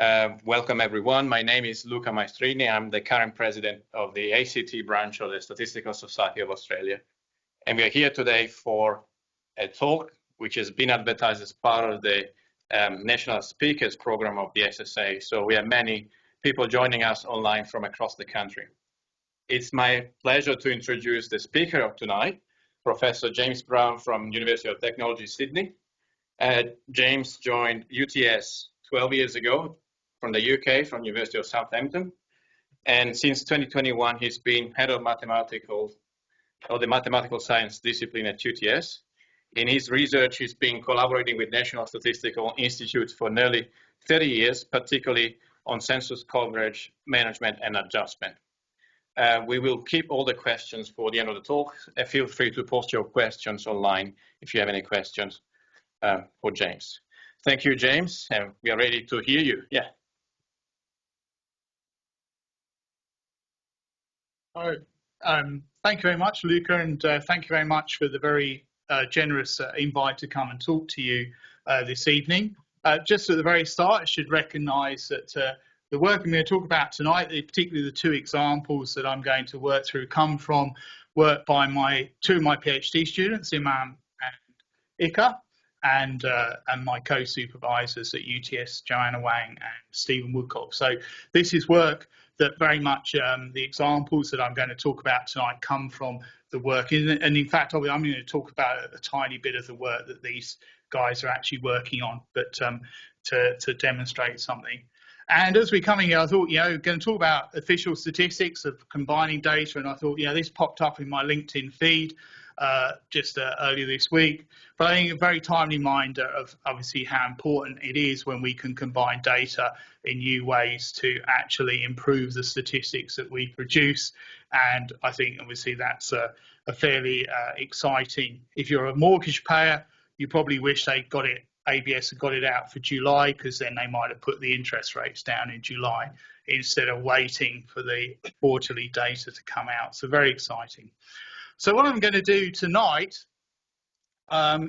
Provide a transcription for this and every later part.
Welcome everyone. My name is Luca Maestrini. I'm the current president of the ACT branch of the Statistical Society of Australia. And we are here today for a talk which has been advertised as part of the National Speakers Program of the SSA. So we have many people joining us online from across the country. It's my pleasure to introduce the speaker of tonight, Professor James Brown from University of Technology, Sydney. James joined UTS 12 years ago from the UK, from University of Southampton. And since 2021, he's been head of the mathematical science discipline at UTS. In his research, he's been collaborating with National Statistical Institute for nearly 30 years, particularly on census coverage, management, and adjustment. We will keep all the questions for the end of the talk. Feel free to post your questions online if you have any questions for James. Thank you, James, and we are ready to hear you. Yeah. All right. Thank you very much, Luca, and thank you very much for the very generous invite to come and talk to you this evening. Just at the very start, I should recognise that the work I'm going to talk about tonight, particularly the two examples that I'm going to work through, come from work by two of my PhD students, Imam and Ika, and my co-supervisors at UTS, Joanna Wang and Stephen Woodcock. So this is work that very much the examples that I'm going to talk about tonight come from the work. And in fact, I'm going to talk about a tiny bit of the work that these guys are actually working on, but to demonstrate something. And as we're coming here, I thought, going to talk about official statistics of combining data. And I thought, this popped up in my LinkedIn feed just earlier this week. But I think a very timely reminder of obviously how important it is when we can combine data in new ways to actually improve the statistics that we produce. And I think obviously that's a fairly exciting. If you're a mortgage payer, you probably wish they got it. ABS had got it out for July, because then they might have put the interest rates down in July instead of waiting for the quarterly data to come out. So very exciting. So what I'm going to do tonight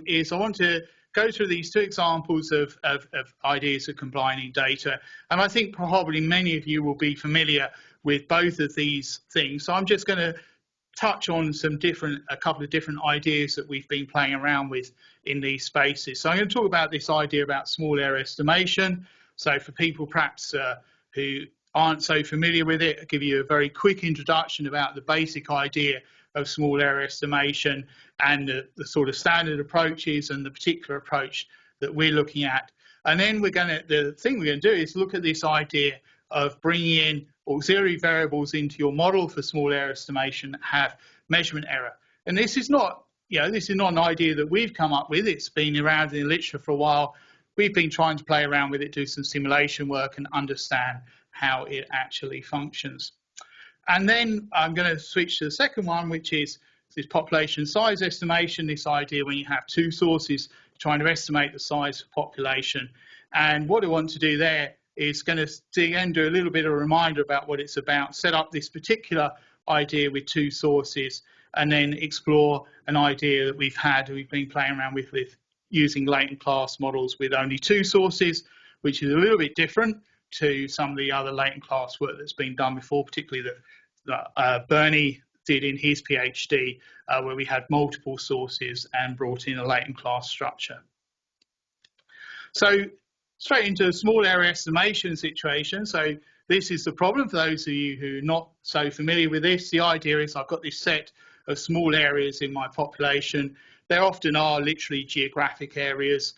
is I want to go through these two examples of ideas of combining data. And I think probably many of you will be familiar with both of these things. So I'm just going to touch on a couple of different ideas that we've been playing around with in these spaces. So I'm going to talk about this idea about small error estimation. So for people perhaps who aren't so familiar with it, I'll give you a very quick introduction about the basic idea of small error estimation and the sort of standard approaches and the particular approach that we're looking at. And then the thing we're going to do is look at this idea of bringing in auxiliary variables into your model for small error estimation that have measurement error. And this is not, this is not an idea that we've come up with. It's been around in the literature for a while. We've been trying to play around with it, do some simulation work and understand how it actually functions. And then I'm going to switch to the second one, which is this population size estimation, this idea when you have two sources trying to estimate the size of population. And what I want to do there is going to again do a little bit of a reminder about what it's about, set up this particular idea with two sources, and then explore an idea that we've been playing around with using latent class models with only two sources, which is a little bit different to some of the other latent class work that's been done before, particularly that Bernie did in his PhD, where we had multiple sources and brought in a latent class structure. So straight into a small error estimation situation. So this is the problem for those of you who are not so familiar with this. The idea is I've got this set of small areas in my population. There often are literally geographic areas.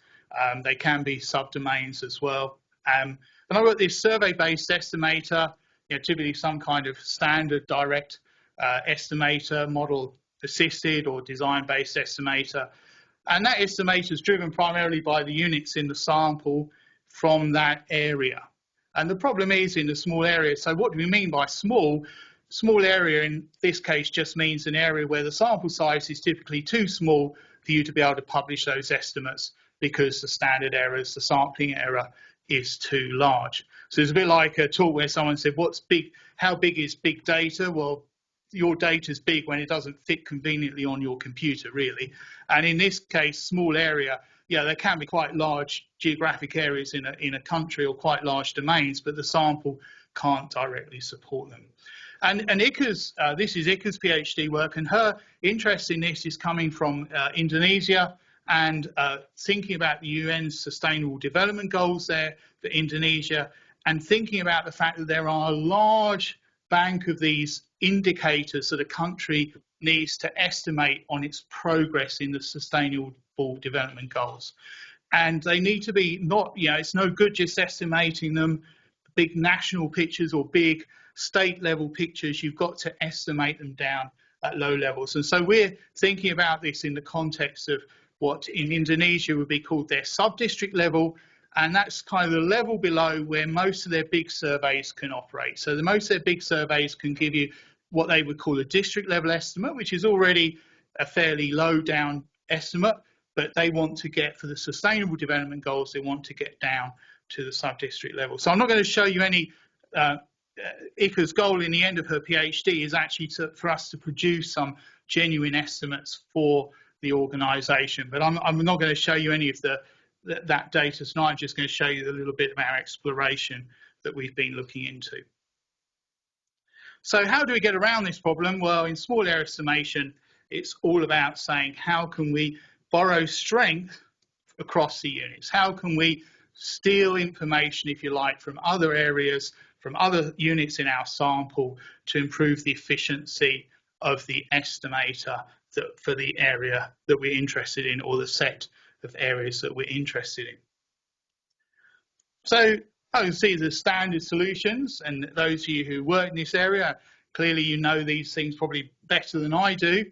They can be subdomains as well. And I've got this survey-based estimator, typically some kind of standard direct estimator, model assisted or design-based estimator. And that estimator is driven primarily by the units in the sample from that area. And the problem is in the small area. So what do we mean by small? Small area in this case just means an area where the sample size is typically too small for you to be able to publish those estimates because the standard errors, the sampling error is too large. So it's a bit like a talk where someone said, how big is big data? Well, your data's big when it doesn't fit conveniently on your computer, really. And in this case, small area, yeah, there can be quite large geographic areas in a country or quite large domains, but the sample can't directly support them. And Ika's, this is Ika's PhD work, and her interest in this is coming from Indonesia and thinking about the UN's Sustainable Development Goals there for Indonesia, and thinking about the fact that there are a large bank of these indicators that a country needs to estimate on its progress in the Sustainable Development Goals. And they need to be not, it's no good just estimating them, big national pictures or big state level pictures. You've got to estimate them down at low levels. And so we're thinking about this in the context of what in Indonesia would be called their sub-district level. And that's kind of the level below where most of their big surveys can operate. So most of their big surveys can give you what they would call a district level estimate, which is already a fairly low down estimate, but they want to get, for the Sustainable Development Goals, they want to get down to the sub-district level. So I'm not going to show you any, Ika's goal in the end of her PhD is actually for us to produce some genuine estimates for the organisation, but I'm not going to show you any of that data tonight. I'm just going to show you a little bit of our exploration that we've been looking into. So how do we get around this problem? Well, in small area estimation, it's all about saying, how can we borrow strength across the units? How can we steal information, if you like, from other areas, from other units in our sample to improve the efficiency of the estimator for the area that we're interested in, or the set of areas that we're interested in. So I can see the standard solutions, and those of you who work in this area, clearly you know these things probably better than I do.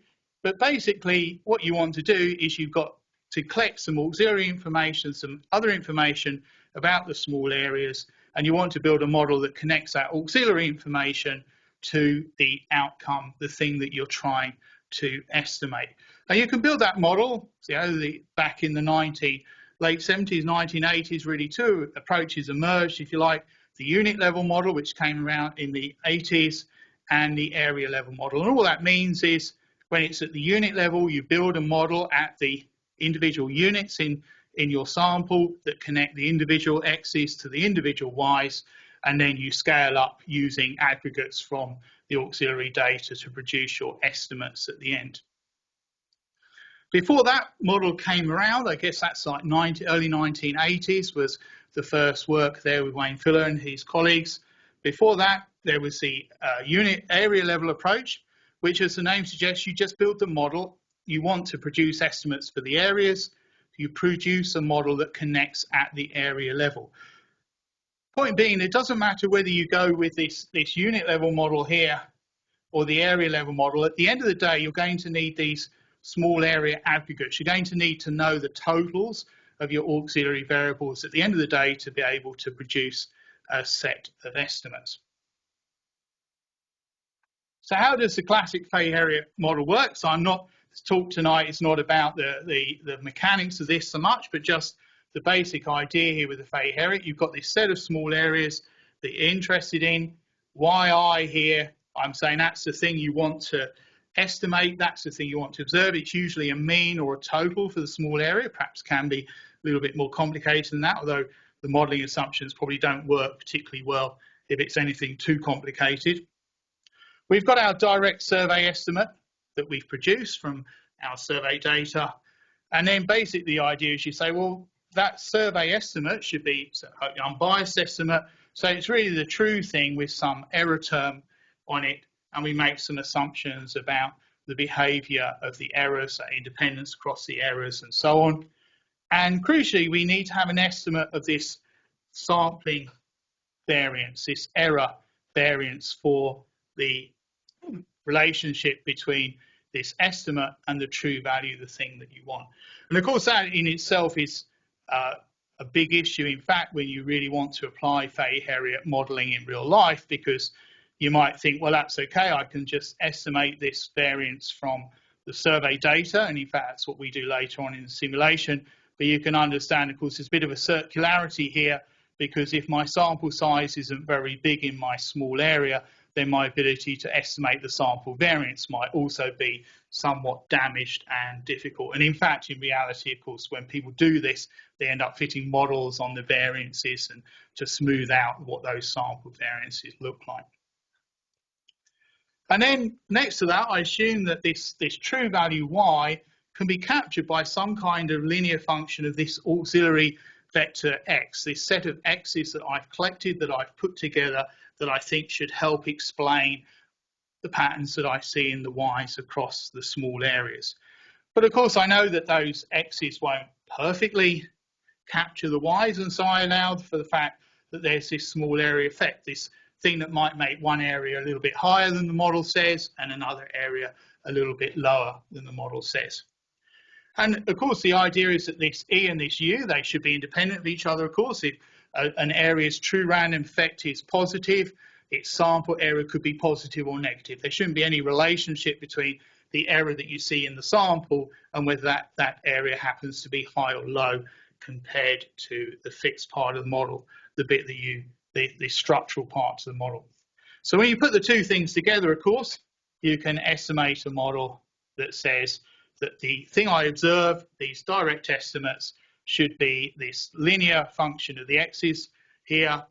But basically what you want to do is you've got to collect some auxiliary information, some other information about the small areas, and you want to build a model that connects that auxiliary information to the outcome, the thing that you're trying to estimate. And you can build that model, back in the late 70s, 1980s, really two approaches emerged, if you like, the unit level model, which came around in the 80s, and the area level model. And all that means is when it's at the unit level, you build a model at the individual units in your sample that connect the individual x's to the individual y's, and then you scale up using aggregates from the auxiliary data to produce your estimates at the end. Before that model came around, I guess that's like early 1980s was the first work there with Wayne Filler and his colleagues. Before that, there was the unit area level approach, which, as the name suggests, you just build the model. You want to produce estimates for the areas. You produce a model that connects at the area level. Point being, it doesn't matter whether you go with this unit level model here or the area level model. At the end of the day, you're going to need these small area aggregates. You're going to need to know the totals of your auxiliary variables at the end of the day to be able to produce a set of estimates. So how does the classic Fay-Herriot model work? So this talk tonight is not about the mechanics of this so much, but just the basic idea here with the Fay-Herriot. You've got this set of small areas that you're interested in. YI here, I'm saying that's the thing you want to estimate, that's the thing you want to observe. It's usually a mean or a total for the small area, perhaps can be a little bit more complicated than that, although the modelling assumptions probably don't work particularly well if it's anything too complicated. We've got our direct survey estimate that we've produced from our survey data, and then basically the idea is you say, well, that survey estimate should be an unbiased estimate, so it's really the true thing with some error term on it, and we make some assumptions about the behaviour of the errors, independence across the errors and so on. And crucially, we need to have an estimate of this sampling variance, this error variance for the relationship between this estimate and the true value of the thing that you want. And of course, that in itself is a big issue, in fact, when you really want to apply Fay-Herriot modelling in real life, because you might think, well, that's okay, I can just estimate this variance from the survey data, and in fact, that's what we do later on in the simulation. But you can understand, of course, there's a bit of a circularity here, because if my sample size isn't very big in my small area, then my ability to estimate the sample variance might also be somewhat damaged and difficult. And in fact, in reality, of course, when people do this, they end up fitting models on the variances and to smooth out what those sample variances look like. And then next to that, I assume that this true value y can be captured by some kind of linear function of this auxiliary vector x, this set of x's that I've collected, that I've put together, that I think should help explain the patterns that I see in the y's across the small areas. But of course, I know that those x's won't perfectly capture the y's, and so I allowed for the fact that there's this small area effect, this thing that might make one area a little bit higher than the model says and another area a little bit lower than the model says. And of course, the idea is that this E and this U, they should be independent of each other. Of course, if an area's true random effect is positive, its sample error could be positive or negative. There shouldn't be any relationship between the error that you see in the sample and whether that area happens to be high or low compared to the fixed part of the model, the bit that the structural parts of the model. So when you put the two things together, of course, you can estimate a model that says that the thing I observe, these direct estimates, should be this linear function of the x's here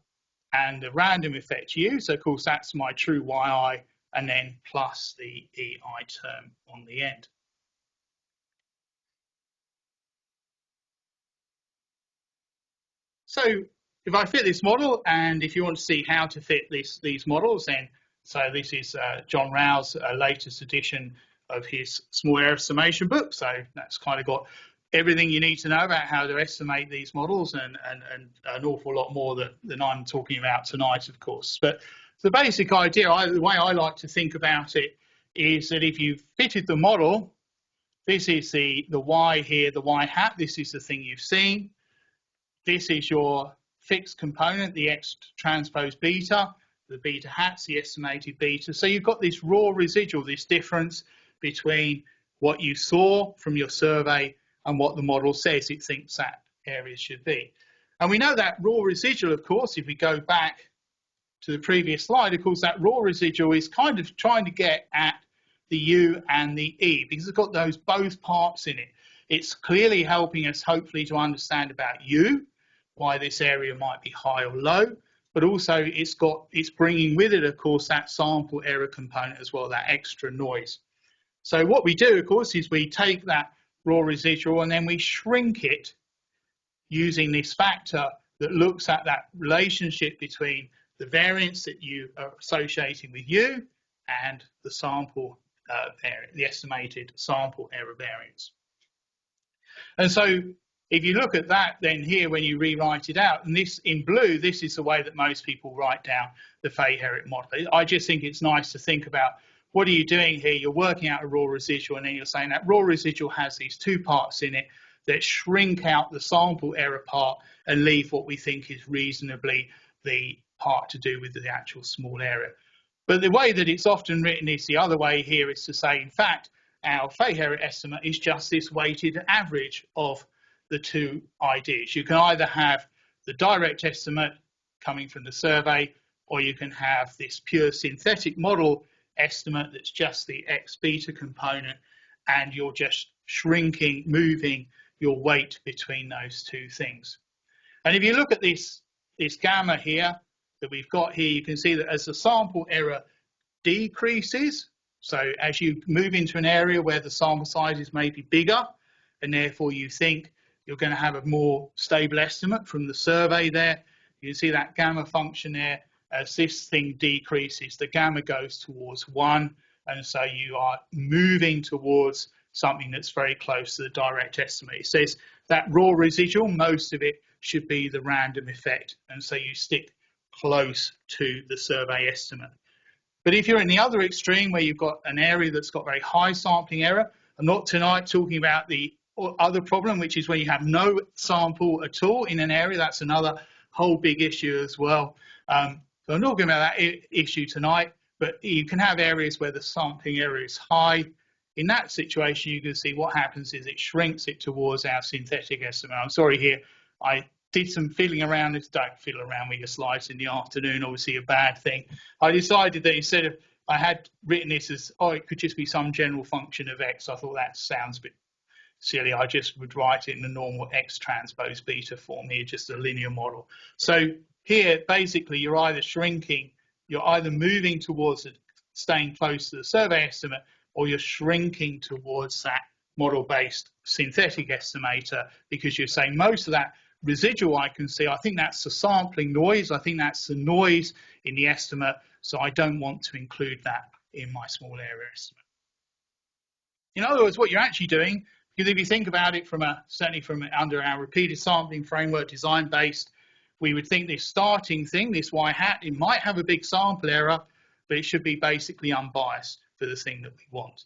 and the random effect u. So of course that's my true yi, and then plus the ei term on the end. So if I fit this model, and if you want to see how to fit these models, then so this is John Rao's latest edition of his small error summation book. So that's kind of got everything you need to know about how to estimate these models, and an awful lot more than I'm talking about tonight, of course. But the basic idea, the way I like to think about it, is that if you've fitted the model, this is the y here, the y hat, this is the thing you've seen. This is your fixed component, the x transpose beta, the beta hat's the estimated beta. So you've got this raw residual, this difference between what you saw from your survey and what the model says it thinks that area should be. And we know that raw residual, of course, if we go back to the previous slide, of course, that raw residual is kind of trying to get at the U and the E, because it's got those both parts in it. It's clearly helping us, hopefully, to understand about U, why this area might be high or low, but also it's bringing with it, of course, that sample error component as well, that extra noise. So what we do, of course, is we take that raw residual and then we shrink it using this factor that looks at that relationship between the variance that you are associating with U and the sample variance, the estimated sample error variance. And so if you look at that, then here when you rewrite it out, and this in blue, this is the way that most people write down the Fay-Herrick model. I just think it's nice to think about, what are you doing here? You're working out a raw residual, and then you're saying that raw residual has these two parts in it that shrink out the sample error part and leave what we think is reasonably the part to do with the actual small error. But the way that it's often written is the other way here, is to say, in fact, our Fay-Herrick estimate is just this weighted average of the two ideas. You can either have the direct estimate coming from the survey, or you can have this pure synthetic model estimate that's just the x beta component, and you're just shrinking, moving your weight between those two things. And if you look at this gamma here that we've got here, you can see that as the sample error decreases, so as you move into an area where the sample size is maybe bigger, and therefore you think you're going to have a more stable estimate from the survey there, you can see that gamma function there. As this thing decreases, the gamma goes towards 1, and so you are moving towards something that's very close to the direct estimate. It says that raw residual, most of it should be the random effect, and so you stick close to the survey estimate. But if you're in the other extreme, where you've got an area that's got very high sampling error, I'm not tonight talking about the other problem, which is where you have no sample at all in an area. That's another whole big issue as well. So I'm not talking about that issue tonight, but you can have areas where the sampling error is high. In that situation, you can see what happens is it shrinks it towards our synthetic estimate. I'm sorry here, I did some fiddling around. Don't fiddle around with your slides in the afternoon, obviously a bad thing. I decided that instead of, I had written this as, oh, it could just be some general function of x. I thought that sounds a bit silly. I just would write it in the normal x transpose beta form here, just a linear model. So here, basically, you're either shrinking, you're either moving towards staying close to the survey estimate, or you're shrinking towards that model-based synthetic estimator, because you're saying most of that residual I can see, I think that's the sampling noise, I think that's the noise in the estimate, so I don't want to include that in my small area estimate. In other words, what you're actually doing, because if you think about it certainly from under our repeated sampling framework, design-based, we would think this starting thing, this y-hat, it might have a big sample error, but it should be basically unbiased for the thing that we want.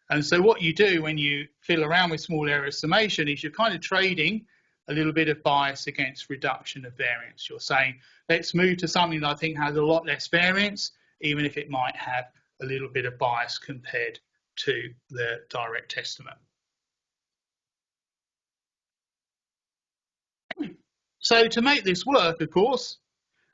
And so what you do when you fiddle around with small area summation is you're kind of trading a little bit of bias against reduction of variance. You're saying, let's move to something that I think has a lot less variance, even if it might have a little bit of bias compared to the direct estimate. So to make this work, of course,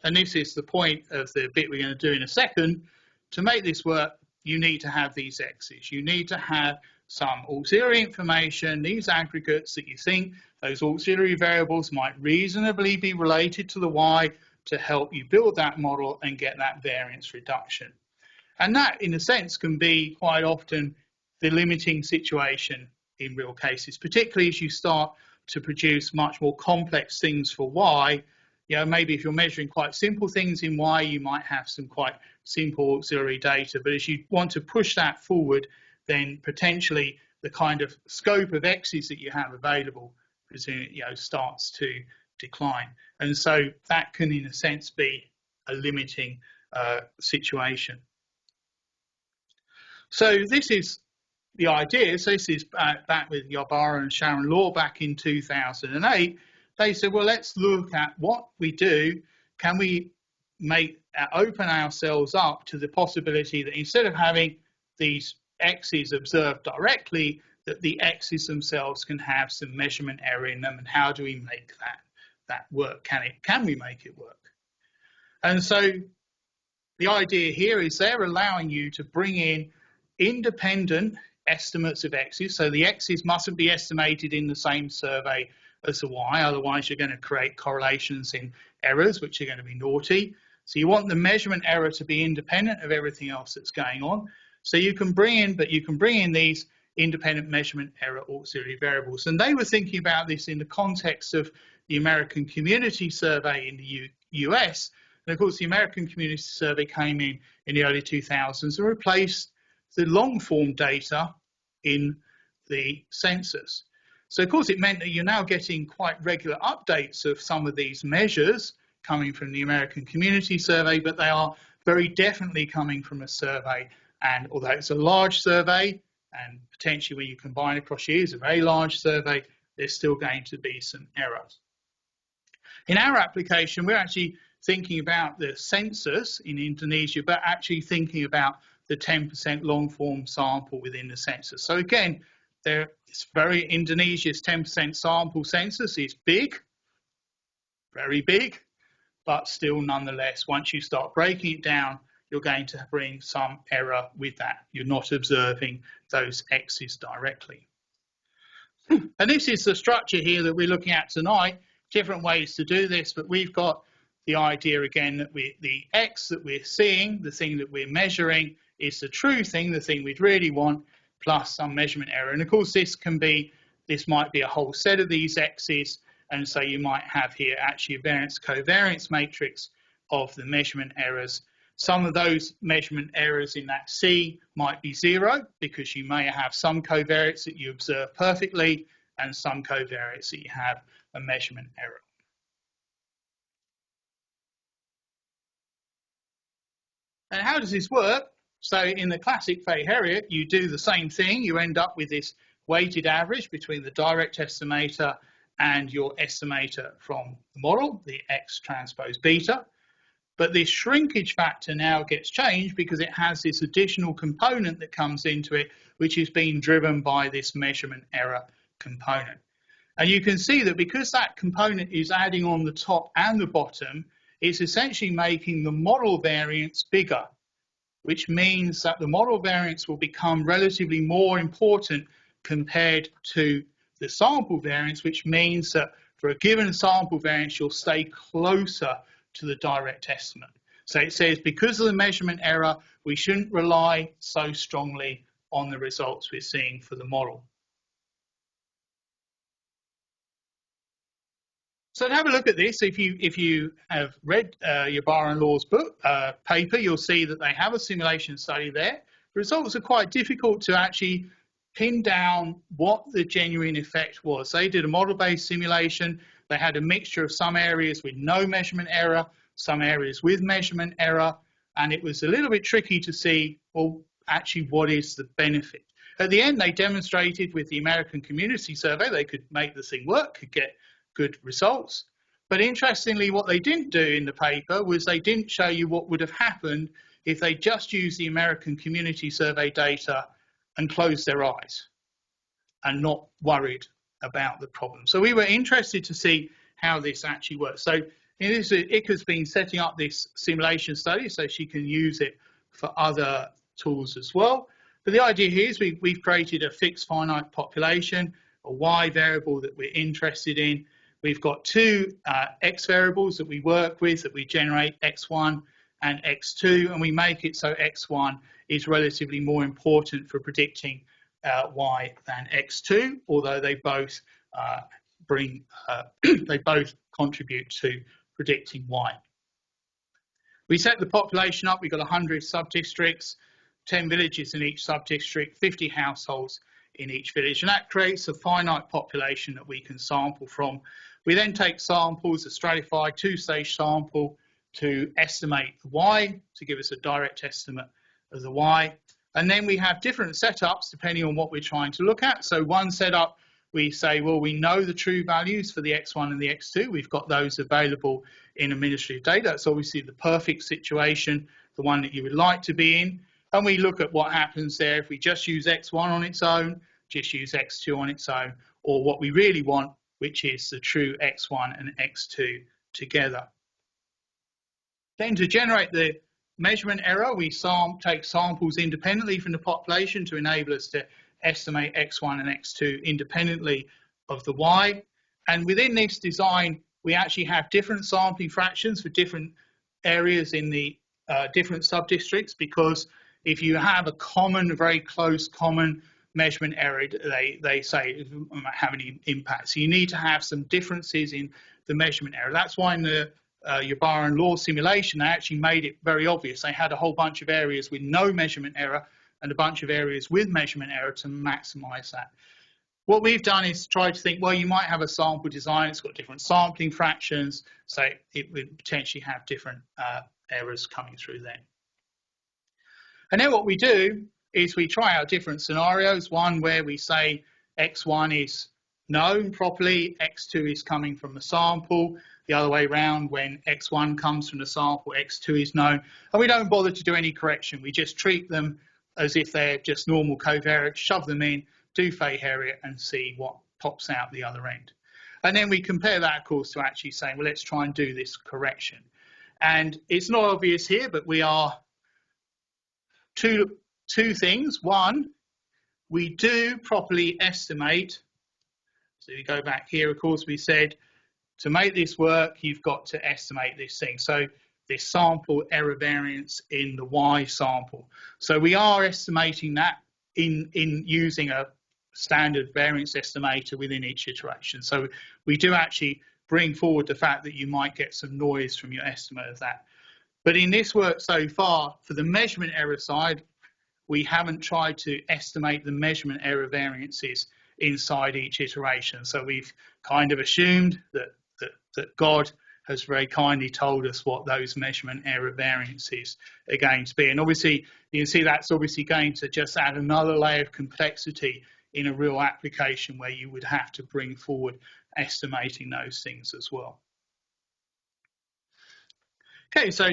and this is the point of the bit we're going to do in a second, to make this work, you need to have these x's. You need to have some auxiliary information, these aggregates that you think those auxiliary variables might reasonably be related to the y to help you build that model and get that variance reduction. And that, in a sense, can be quite often the limiting situation in real cases, particularly as you start to produce much more complex things for y. You know, maybe if you're measuring quite simple things in y, you might have some quite simple auxiliary data. But as you want to push that forward, then potentially the kind of scope of x's that you have available, starts to decline. And so that can, in a sense, be a limiting situation. So this is the idea. So this is back with Yarborough and Sharon Law back in 2008. They said, well, let's look at what we do. Can we open ourselves up to the possibility that instead of having these x's observed directly, that the x's themselves can have some measurement error in them, and how do we make that work? Can we make it work? And so the idea here is they're allowing you to bring in independent estimates of x's. So the x's mustn't be estimated in the same survey as the y, otherwise you're going to create correlations in errors, which are going to be naughty. So you want the measurement error to be independent of everything else that's going on. So you can bring in these independent measurement error auxiliary variables. And they were thinking about this in the context of the American Community Survey in the US. And of course, the American Community Survey came in the early 2000s and replaced the long form data in the census. So of course it meant that you're now getting quite regular updates of some of these measures coming from the American Community Survey, but they are very definitely coming from a survey. And although it's a large survey, and potentially when you combine across years, a very large survey, there's still going to be some errors. In our application, we're actually thinking about the census in Indonesia, but actually thinking about the 10% long form sample within the census. So again, Indonesia's 10% sample census is big, very big, but still nonetheless, once you start breaking it down, you're going to bring some error with that. You're not observing those x's directly. And this is the structure here that we're looking at tonight, different ways to do this, but we've got the idea again that the x that we're seeing, the thing that we're measuring, is the true thing, the thing we'd really want, plus some measurement error. And of course, this might be a whole set of these x's, and so you might have here actually a variance covariance matrix of the measurement errors. Some of those measurement errors in that C might be 0 because you may have some covariates that you observe perfectly and some covariates that you have a measurement error. And how does this work? So in the classic Fay-Herriot, you do the same thing. You end up with this weighted average between the direct estimator and your estimator from the model, the X transpose beta. But this shrinkage factor now gets changed because it has this additional component that comes into it, which is being driven by this measurement error component. And you can see that because that component is adding on the top and the bottom, it's essentially making the model variance bigger, which means that the model variance will become relatively more important compared to the sample variance, which means that for a given sample variance, you'll stay closer to the direct estimate. So it says because of the measurement error, we shouldn't rely so strongly on the results we're seeing for the model. So to have a look at this, if you have read Ybarra and Law's book paper, you'll see that they have a simulation study there. The results are quite difficult to actually pin down what the genuine effect was. They did a model-based simulation. They had a mixture of some areas with no measurement error, some areas with measurement error, and it was a little bit tricky to see, well, actually, what is the benefit? At the end, they demonstrated with the American Community Survey they could make the thing work, could get good results. But interestingly, what they didn't do in the paper was they didn't show you what would have happened if they just used the American Community Survey data and closed their eyes and not worried about the problem. So we were interested to see how this actually works. So Ika's been setting up this simulation study so she can use it for other tools as well. But the idea here is we've created a fixed finite population, a Y variable that we're interested in. We've got two X variables that we work with, that we generate X1 and X2, and we make it so X1 is relatively more important for predicting Y than X2, although they both they both contribute to predicting Y. We set the population up. We've got 100 sub-districts, 10 villages in each sub-district, 50 households in each village, and that creates a finite population that we can sample from. We then take samples, a stratified two-stage sample, to estimate the Y, to give us a direct estimate of the Y. And then we have different setups depending on what we're trying to look at. So one setup, we say, well, we know the true values for the X1 and the X2. We've got those available in administrative data. That's obviously the perfect situation, the one that you would like to be in. And we look at what happens there if we just use X1 on its own, just use X2 on its own, or what we really want, which is the true X1 and X2 together. Then to generate the measurement error, we take samples independently from the population to enable us to estimate X1 and X2 independently of the Y. And within this design, we actually have different sampling fractions for different areas in the different sub-districts, because if you have a common, very close common measurement error, they say it won't have any impact. So you need to have some differences in the measurement error. That's why in the Ybarra and Law simulation, they actually made it very obvious. They had a whole bunch of areas with no measurement error and a bunch of areas with measurement error to maximize that. What we've done is try to think, well, you might have a sample design, it's got different sampling fractions, so it would potentially have different errors coming through then. And then what we do is we try out different scenarios, one where we say X1 is known properly, X2 is coming from the sample, the other way around, when X1 comes from the sample, X2 is known, and we don't bother to do any correction. We just treat them as if they're just normal covariates, shove them in, do Fay-Heriot, and see what pops out the other end. And then we compare that, of course, to actually saying, well, let's try and do this correction. And it's not obvious here, but we are two things. One, we do properly estimate. So you go back here, of course, we said to make this work, you've got to estimate this thing. So this sample error variance in the Y sample. So we are estimating that in using a standard variance estimator within each iteration. So we do actually bring forward the fact that you might get some noise from your estimate of that. But in this work so far, for the measurement error side, we haven't tried to estimate the measurement error variances inside each iteration. So we've kind of assumed that God has very kindly told us what those measurement error variances are going to be. And obviously, you can see that's obviously going to just add another layer of complexity in a real application where you would have to bring forward estimating those things as well. Okay, so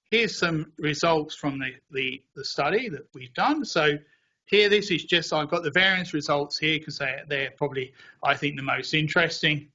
here's some results from the study that we've done. So Here, this is just, I've got the variance results here because they're probably, I think, the most interesting.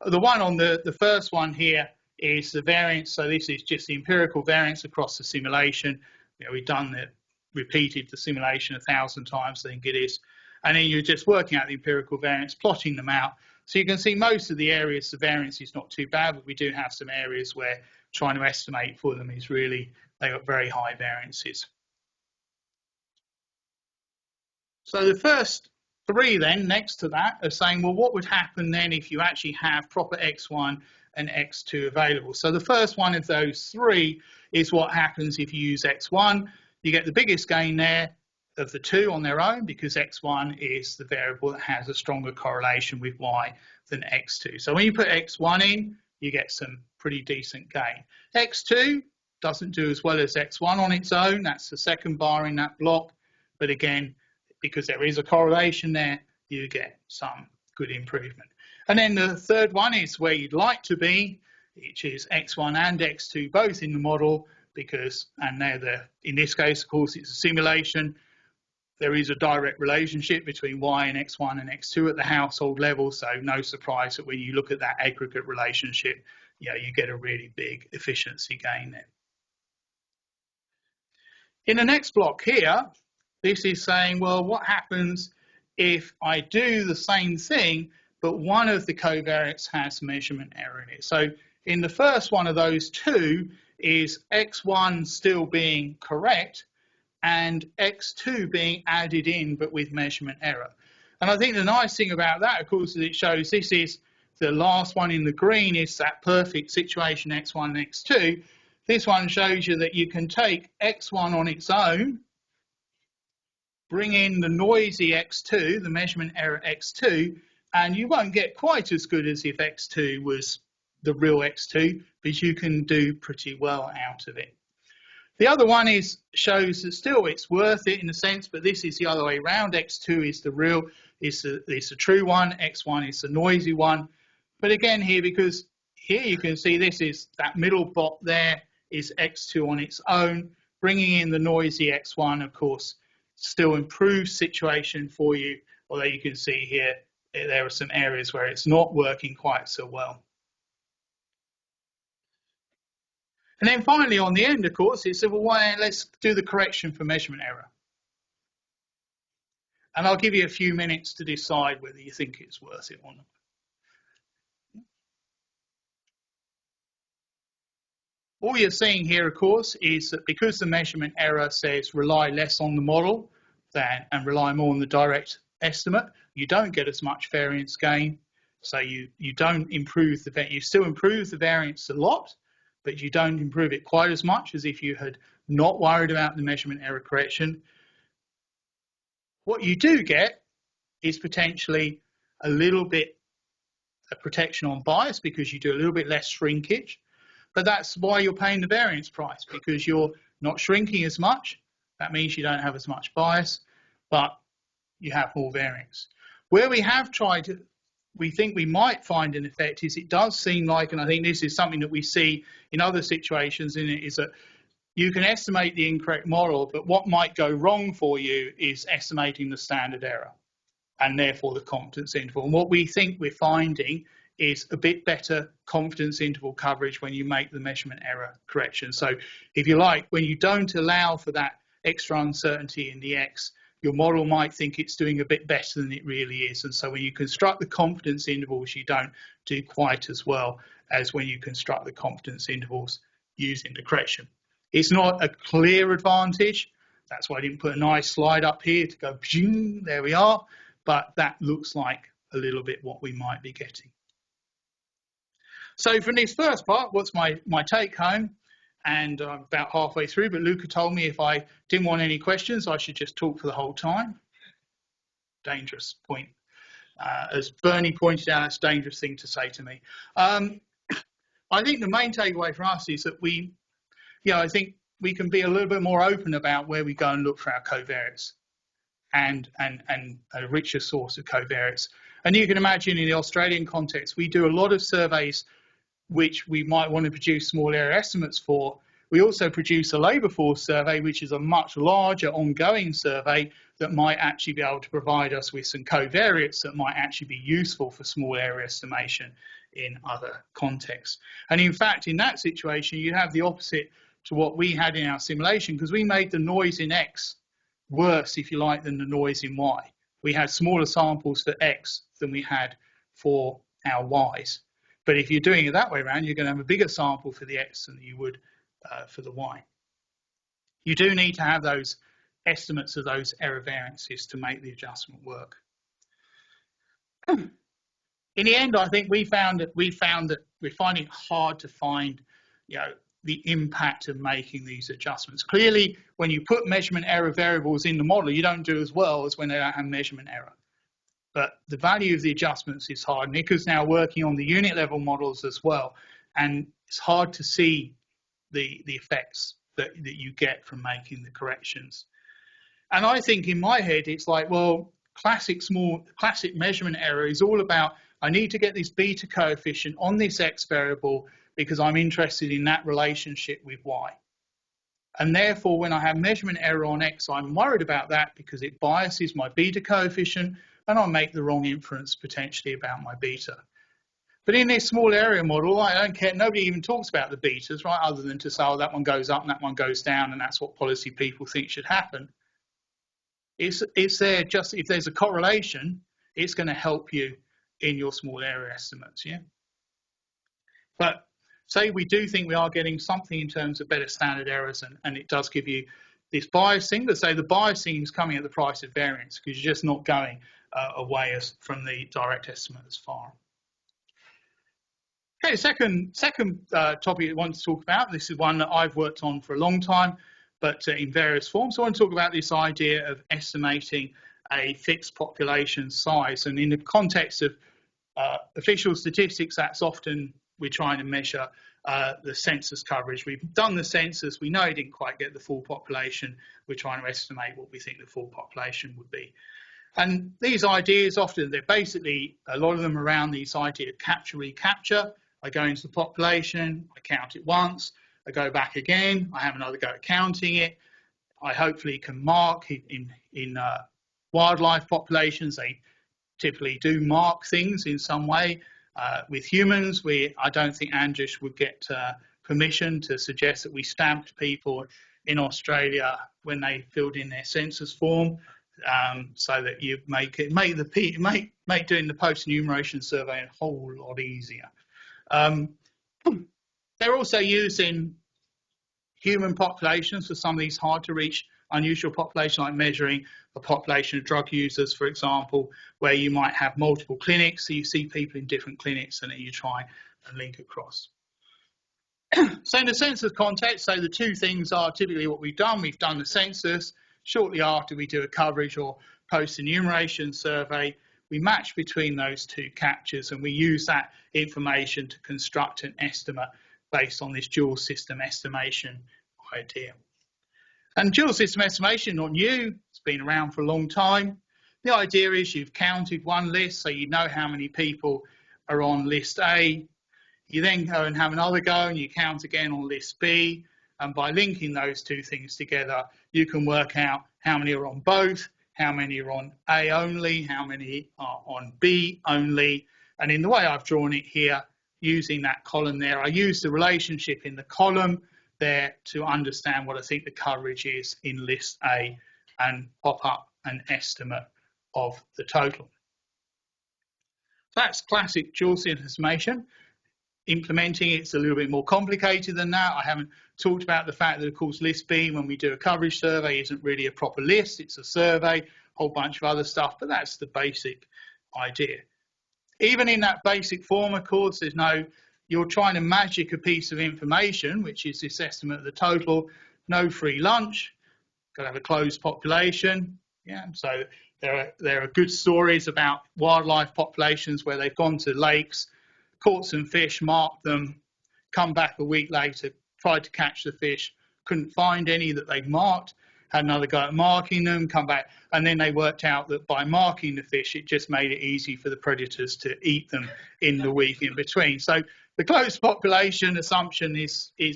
The one on the first one here is the variance. So this is just the empirical variance across the simulation. You know, repeated the simulation 1,000 times, I think it is. And then you're just working out the empirical variance, plotting them out. So you can see most of the areas, the variance is not too bad, but we do have some areas where trying to estimate for them is really, they've got very high variances. So the first three then, next to that, are saying, well, what would happen then if you actually have proper X1 and X2 available? So the first one of those three is what happens if you use X1. You get the biggest gain there of the two on their own because X1 is the variable that has a stronger correlation with Y than X2. So when you put X1 in, you get some pretty decent gain. X2 doesn't do as well as X1 on its own. That's the second bar in that block. But again, because there is a correlation there, you get some good improvement. And then the third one is where you'd like to be, which is X1 and X2 both in the model, because, and in this case, of course, it's a simulation. There is a direct relationship between Y and X1 and X2 at the household level, so no surprise that when you look at that aggregate relationship, you get a really big efficiency gain there. In the next block here, this is saying, well, what happens if I do the same thing, but one of the covariates has measurement error in it? So in the first one of those two is X1 still being correct and X2 being added in, but with measurement error. And I think the nice thing about that, of course, is it shows this is the last one in the green is that perfect situation, X1 and X2. This one shows you that you can take X1 on its own, bring in the noisy X2, the measurement error X2, and you won't get quite as good as if X2 was the real X2, but you can do pretty well out of it. The other one shows that still it's worth it in a sense, but this is the other way around. X2 is the real, is the true one, X1 is the noisy one. But again here, because here you can see this is that middle block there is X2 on its own, bringing in the noisy X1, of course, still improves situation for you, although you can see here there are some areas where it's not working quite so well. And then finally on the end, of course, it said, well, let's do the correction for measurement error. And I'll give you a few minutes to decide whether you think it's worth it or not. All you're seeing here, of course, is that because the measurement error says rely less on the model and rely more on the direct estimate, you don't get as much variance gain. So you don't improve you still improve the variance a lot, but you don't improve it quite as much as if you had not worried about the measurement error correction. What you do get is potentially a little bit of protection on bias because you do a little bit less shrinkage, but that's why you're paying the variance price, because you're not shrinking as much. That means you don't have as much bias, but you have more variance. Where we have tried to, we think we might find an effect is it does seem like, and I think this is something that we see in other situations in it, is that you can estimate the incorrect model, but what might go wrong for you is estimating the standard error and therefore the confidence interval. And what we think we're finding is a bit better confidence interval coverage when you make the measurement error correction. So if you like, when you don't allow for that extra uncertainty in the X, your model might think it's doing a bit better than it really is. And so when you construct the confidence intervals, you don't do quite as well as when you construct the confidence intervals using the correction. It's not a clear advantage. That's why I didn't put a nice slide up here to go, there we are. But that looks like a little bit what we might be getting. So from this first part, what's my take home? And I'm about halfway through, but Luca told me if I didn't want any questions, I should just talk for the whole time. Dangerous point. As Bernie pointed out, it's a dangerous thing to say to me. I think the main takeaway for us is that I think we can be a little bit more open about where we go and look for our covariates and a richer source of covariates. And you can imagine in the Australian context, we do a lot of surveys which we might want to produce small area estimates for, We also produce a labour force survey, which is a much larger ongoing survey that might actually be able to provide us with some covariates that might actually be useful for small area estimation in other contexts. And in fact, in that situation, you have the opposite to what we had in our simulation, because we made the noise in X worse, if you like, than the noise in Y. We had smaller samples for X than we had for our Ys. But if you're doing it that way around, you're going to have a bigger sample for the X than you would for the Y. You do need to have those estimates of those error variances to make the adjustment work. In the end, I think we found that we're finding it hard to find, the impact of making these adjustments. Clearly, when you put measurement error variables in the model, you don't do as well as when they don't have measurement error. But the value of the adjustments is hard. Nick is now working on the unit level models as well, and it's hard to see the effects that you get from making the corrections. And I think in my head, it's like, well, classic measurement error is all about, I need to get this beta coefficient on this X variable because I'm interested in that relationship with Y. And therefore, when I have measurement error on X, I'm worried about that because it biases my beta coefficient and I'll make the wrong inference potentially about my beta. But in this small area model, I don't care, nobody even talks about the betas, right, other than to say, oh, that one goes up and that one goes down, and that's what policy people think should happen. It's there just, if there's a correlation, it's going to help you in your small area estimates, yeah? But say we do think we are getting something in terms of better standard errors, and it does give you this biasing, but say the biasing is coming at the price of variance because you're just not going away from the direct estimate as far. Okay, second topic I want to talk about, this is one that I've worked on for a long time, but in various forms. So I want to talk about this idea of estimating a fixed population size. And in the context of official statistics, that's often we're trying to measure the census coverage. We've done the census, we know it didn't quite get the full population, we're trying to estimate what we think the full population would be. And these ideas often, they're basically, a lot of them around this idea of capture, recapture. I go into the population, I count it once, I go back again, I have another go at counting it. I hopefully can mark in wildlife populations, they typically do mark things in some way. With humans, I don't think Andrews would get permission to suggest that we stamped people in Australia when they filled in their census form, so that you make doing the post-enumeration survey a whole lot easier. They're also used in human populations for some of these hard to reach unusual populations, like measuring a population of drug users, for example, where you might have multiple clinics, so you see people in different clinics and then you try and link across. So in the census context, so the two things are typically what we've done the census. Shortly after we do a coverage or post-enumeration survey, we match between those two captures and we use that information to construct an estimate based on this dual system estimation idea. And dual system estimation, not new, it's been around for a long time. The idea is you've counted one list, so you know how many people are on list A. You then go and have another go and you count again on list B. And by linking those two things together, you can work out how many are on both, how many are on A only, how many are on B only. And in the way I've drawn it here, using that column there, I use the relationship in the column there to understand what I think the coverage is in list A and pop up an estimate of the total. That's classic dual system estimation. Implementing it's a little bit more complicated than that. I haven't talked about the fact that, of course, list B, when we do a coverage survey, isn't really a proper list. It's a survey, a whole bunch of other stuff, but that's the basic idea. Even in that basic form, of course, you're trying to magic a piece of information, which is this estimate of the total, no free lunch, got to have a closed population. Yeah, so there are good stories about wildlife populations where they've gone to lakes, caught some fish, marked them, come back a week later, tried to catch the fish, couldn't find any that they'd marked, had another go at marking them, come back, and then they worked out that by marking the fish, it just made it easy for the predators to eat them in the week in between. So the closed population assumption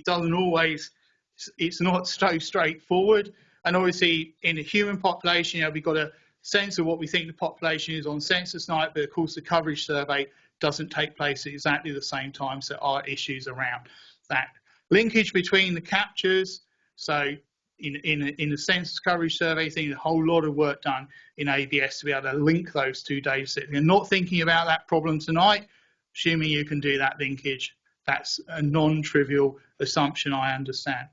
doesn't always it's not so straightforward. And obviously, in the human population, we've got a sense of what we think the population is on census night, but of course, the coverage survey doesn't take place at exactly the same time, so there are issues around that. Linkage between the captures, so in the census coverage survey thing, a whole lot of work done in ABS to be able to link those two data sets. You're not thinking about that problem tonight, assuming you can do that linkage. That's a non-trivial assumption, I understand.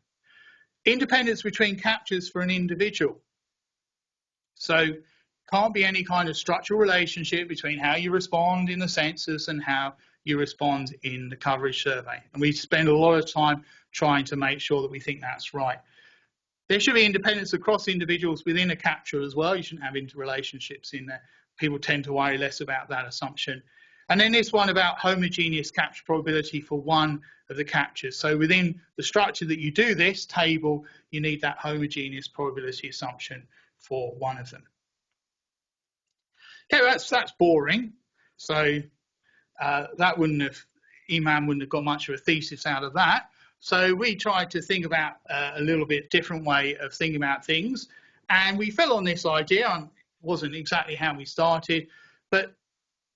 Independence between captures for an individual. So can't be any kind of structural relationship between how you respond in the census and how you respond in the coverage survey. And we spend a lot of time trying to make sure that we think that's right. There should be independence across individuals within a capture as well. You shouldn't have interrelationships in there. People tend to worry less about that assumption. And then this one about homogeneous capture probability for one of the captures. So within the structure that you do this table, you need that homogeneous probability assumption for one of them. Okay, that's boring. So that wouldn't have, Eman wouldn't have got much of a thesis out of that. So we tried to think about a little bit different way of thinking about things. And we fell on this idea, and it wasn't exactly how we started, but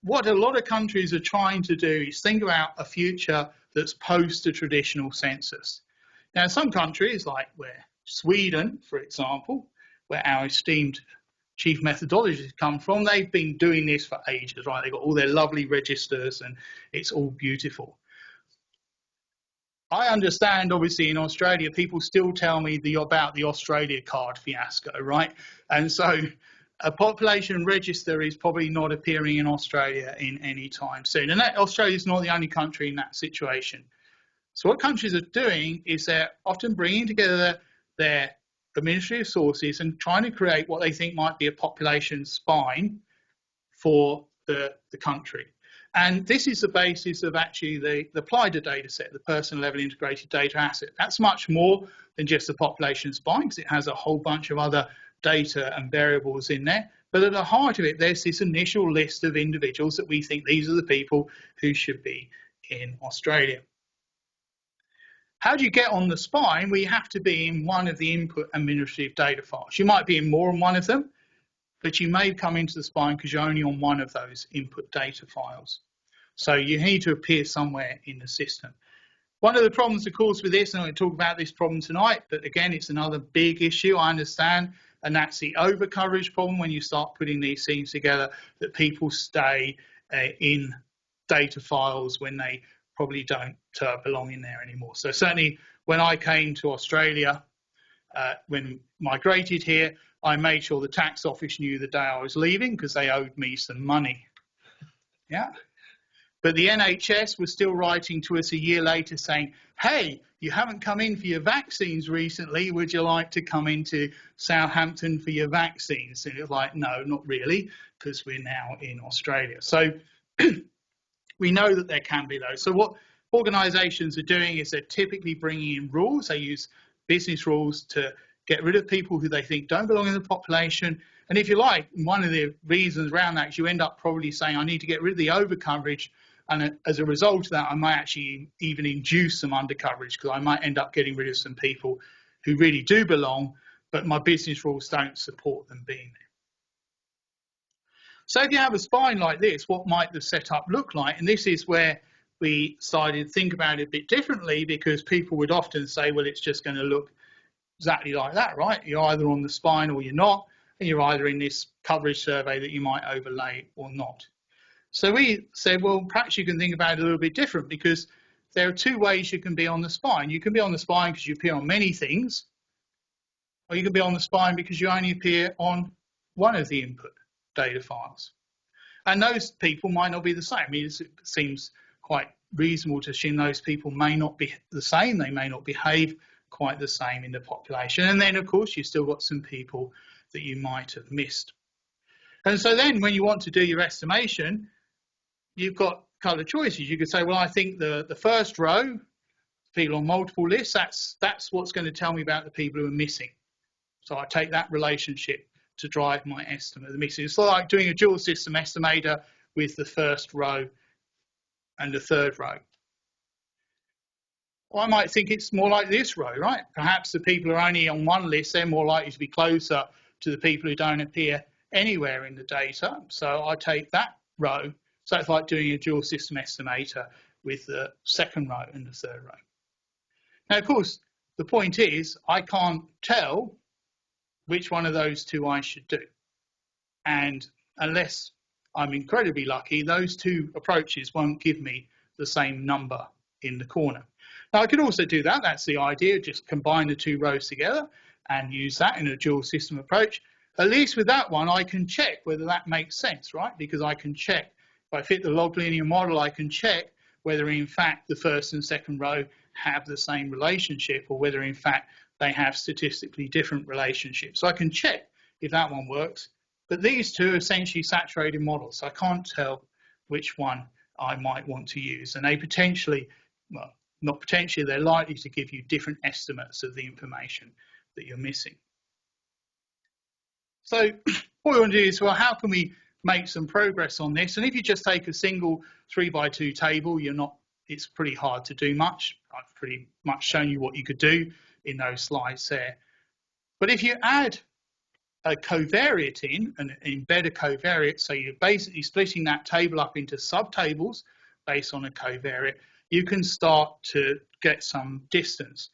what a lot of countries are trying to do is think about a future that's post a traditional census. Now, some countries, like Sweden, for example, where our esteemed chief methodologists come from, they've been doing this for ages, right? They've got all their lovely registers and it's all beautiful. I understand, obviously, in Australia, people still tell me about the Australia card fiasco, right? And so a population register is probably not appearing in Australia in any time soon. And Australia is not the only country in that situation. So what countries are doing is they're often bringing together their administrative sources and trying to create what they think might be a population spine for the country. And this is the basis of actually the PLIDA data set, the person level integrated data asset. That's much more than just the population spine, because it has a whole bunch of other data and variables in there. But at the heart of it, there's this initial list of individuals that we think these are the people who should be in Australia. How do you get on the spine? Well, you have to be in one of the input administrative data files. You might be in more than one of them, but you may come into the spine because you're only on one of those input data files. So you need to appear somewhere in the system. One of the problems, of course, with this, and I'm going to talk about this problem tonight, but again, it's another big issue, I understand, and that's the overcoverage problem when you start putting these things together, that people stay in data files when they probably don't belong in there anymore. So certainly when I came to Australia, when migrated here, I made sure the tax office knew the day I was leaving because they owed me some money. Yeah. But the NHS was still writing to us a year later saying, hey, you haven't come in for your vaccines recently. Would you like to come into Southampton for your vaccines? And it was like, no, not really, because we're now in Australia. So we know that there can be those. So what organisations are doing is they're typically bringing in rules. They use business rules to get rid of people who they think don't belong in the population. And if you like, one of the reasons around that is you end up probably saying, I need to get rid of the overcoverage. And as a result of that, I might actually even induce some undercoverage because I might end up getting rid of some people who really do belong, but my business rules don't support them being there. So if you have a spine like this, what might the setup look like? And this is where we started to think about it a bit differently, because people would often say, well, it's just going to look exactly like that, right? You're either on the spine or you're not, and you're either in this coverage survey that you might overlay or not. So we said, well, perhaps you can think about it a little bit different, because there are two ways you can be on the spine. You can be on the spine because you appear on many things, or you can be on the spine because you only appear on one of the input data files. And those people might not be the same. I mean, it seems quite reasonable to assume those people may not be the same. They may not behave quite the same in the population. And then, of course, you've still got some people that you might have missed. And so then when you want to do your estimation, you've got a couple of choices. You could say, well, I think the first row, people on multiple lists, that's what's going to tell me about the people who are missing. So I take that relationship to drive my estimate of the missing. It's like doing a dual system estimator with the first row and the third row. Or I might think it's more like this row, right? Perhaps the people who are only on one list, they're more likely to be closer to the people who don't appear anywhere in the data. So I take that row. So it's like doing a dual system estimator with the second row and the third row. Now, of course, the point is I can't tell which one of those two I should do. And unless I'm incredibly lucky, those two approaches won't give me the same number in the corner. Now, I could also do that. That's the idea, just combine the two rows together and use that in a dual system approach. At least with that one, I can check whether that makes sense, right? Because I can check, if I fit the log linear model, I can check whether in fact the first and second row have the same relationship or whether in fact they have statistically different relationships. So I can check if that one works. But these two are essentially saturated models. So I can't tell which one I might want to use. And they potentially, well, not potentially, they're likely to give you different estimates of the information that you're missing. So what we want to do is, well, how can we make some progress on this? And if you just take a single 3x2 table, it's pretty hard to do much. I've pretty much shown you what you could do in those slides there. But if you add a covariate in and embed a covariate, so you're basically splitting that table up into subtables based on a covariate, you can start to get some distance.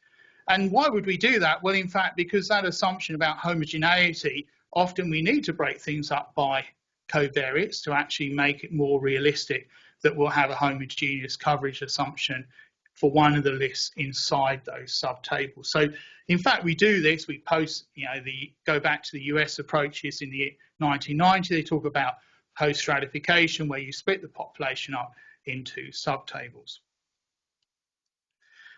And why would we do that? Well, in fact, because that assumption about homogeneity, often we need to break things up by covariates to actually make it more realistic that we'll have a homogeneous coverage assumption for one of the lists inside those subtables. So in fact, we do this, we post, go back to the US approaches in the 1990s, they talk about post-stratification where you split the population up into subtables.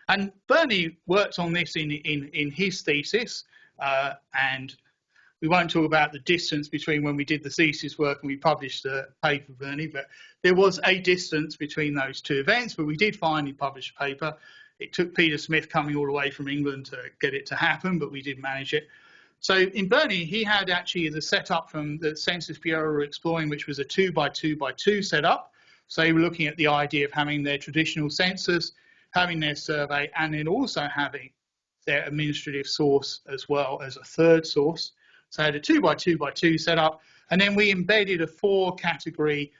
And Bernie worked on this in his thesis, and we won't talk about the distance between when we did the thesis work and we published the paper, Bernie, but there was a distance between those two events, but we did finally publish a paper. It took Peter Smith coming all the way from England to get it to happen, but we did manage it. So in Bernie, he had actually the setup from the Census Bureau were exploring, which was a 2x2x2 setup. So they were looking at the idea of having their traditional census, having their survey, and then also having their administrative source as well as a third source. So I had a 2x2x2 setup, and then we embedded a 4-category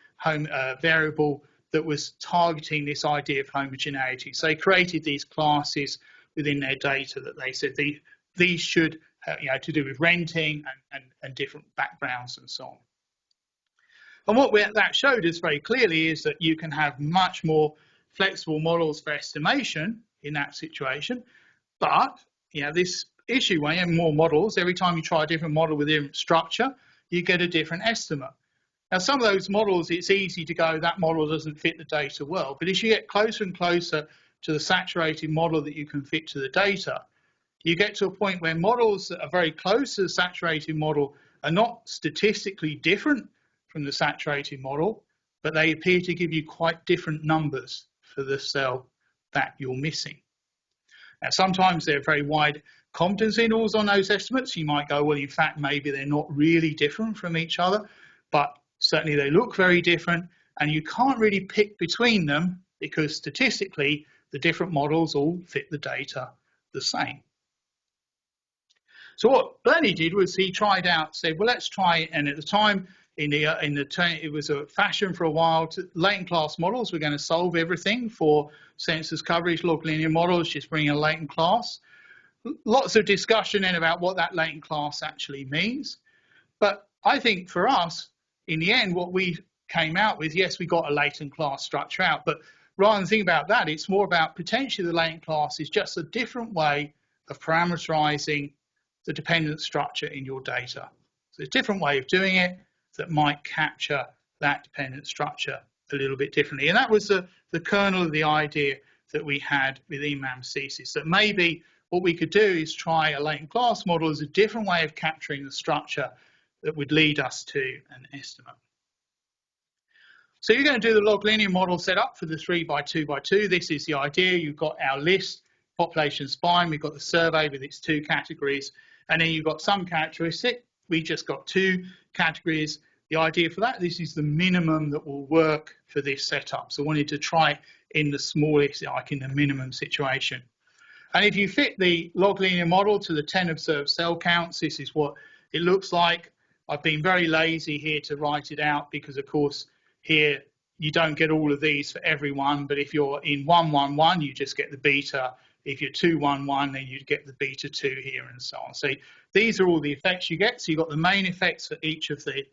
variable that was targeting this idea of homogeneity. So they created these classes within their data that they said these should, to do with renting and different backgrounds and so on. And what that showed us very clearly is that you can have much more flexible models for estimation in that situation, but this issue when you have more models, every time you try a different model with a different structure, you get a different estimate. Now, some of those models, it's easy to go, that model doesn't fit the data well. But as you get closer and closer to the saturated model that you can fit to the data, you get to a point where models that are very close to the saturated model are not statistically different from the saturated model, but they appear to give you quite different numbers for the cell that you're missing. Now, sometimes they're very wide confidence intervals on those estimates. You might go, well, in fact, maybe they're not really different from each other, but certainly they look very different, and you can't really pick between them because statistically the different models all fit the data the same. So what Bernie did was he tried out, said, well, let's try, and at the time it was a fashion for a while to latent class models. We're going to solve everything for census coverage, log linear models, just bring a latent class. Lots of discussion then about what that latent class actually means. But I think for us, in the end, what we came out with, yes, we got a latent class structure out, but rather than think about that, it's more about potentially the latent class is just a different way of parameterizing the dependent structure in your data. So it's a different way of doing it that might capture that dependent structure a little bit differently. And that was the kernel of the idea that we had with Imam's thesis, that maybe what we could do is try a latent class model as a different way of capturing the structure that would lead us to an estimate. So you're going to do the log linear model setup for the 3x2x2. This is the idea. You've got our list, population spine, we've got the survey with its 2 categories, and then you've got some characteristic. We just got 2 categories. The idea for that, this is the minimum that will work for this setup. So I wanted to try in the smallest, like in the minimum situation And if you fit the log linear model to the 10 observed cell counts, this is what it looks like. I've been very lazy here to write it out because, of course, here you don't get all of these for everyone, but if you're in 111, you just get the beta. If you're 211, then you get the beta 2 here and so on. So these are all the effects you get. So you've got the main effects for each of the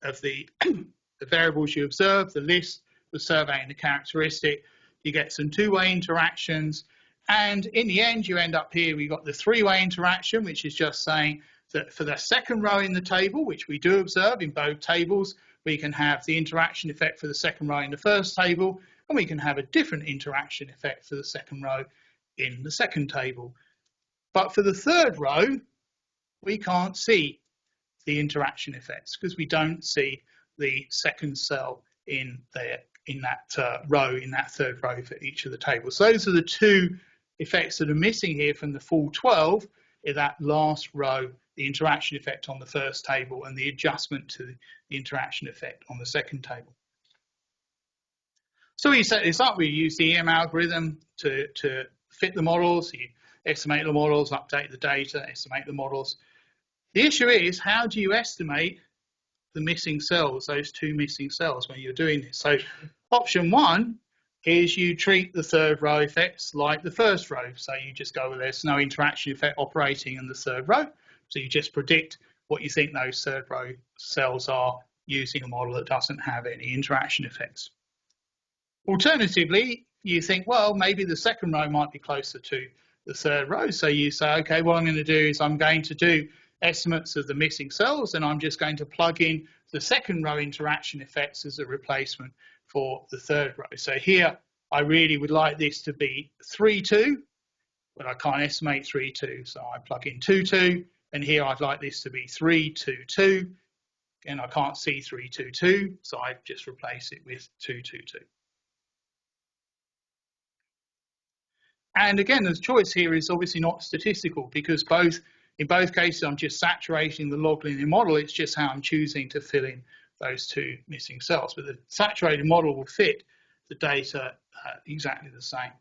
the variables you observe, the list, the survey, and the characteristic. You get some two-way interactions. And in the end, you end up here, we've got the three-way interaction, which is just saying that for the second row in the table, which we do observe in both tables, we can have the interaction effect for the second row in the first table, and we can have a different interaction effect for the second row in the second table. But for the third row, we can't see the interaction effects because we don't see the second cell in there, in that row, in that third row for each of the tables. So those are the two effects that are missing here from the full 12, in that last row, the interaction effect on the first table and the adjustment to the interaction effect on the second table. So we set this up, we use the EM algorithm to fit the models, you estimate the models, update the data, estimate the models. The issue is, how do you estimate the missing cells, those two missing cells when you're doing this? So option one is you treat the third row effects like the first row. So you just go, well, there's no interaction effect operating in the third row. So you just predict what you think those third row cells are using a model that doesn't have any interaction effects. Alternatively, you think, well, maybe the second row might be closer to the third row. So you say, okay, what I'm going to do is I'm going to do estimates of the missing cells, and I'm just going to plug in the second row interaction effects as a replacement for the third row. So here, I really would like this to be 3, 2, but I can't estimate 3, 2, so I plug in 2, 2, and here I'd like this to be 3, 2, 2, and I can't see 3, 2, 2, so I just replace it with 2, 2, 2. And again, the choice here is obviously not statistical because in both cases, I'm just saturating the log linear model. It's just how I'm choosing to fill in those two missing cells. But the saturated model will fit the data exactly the same.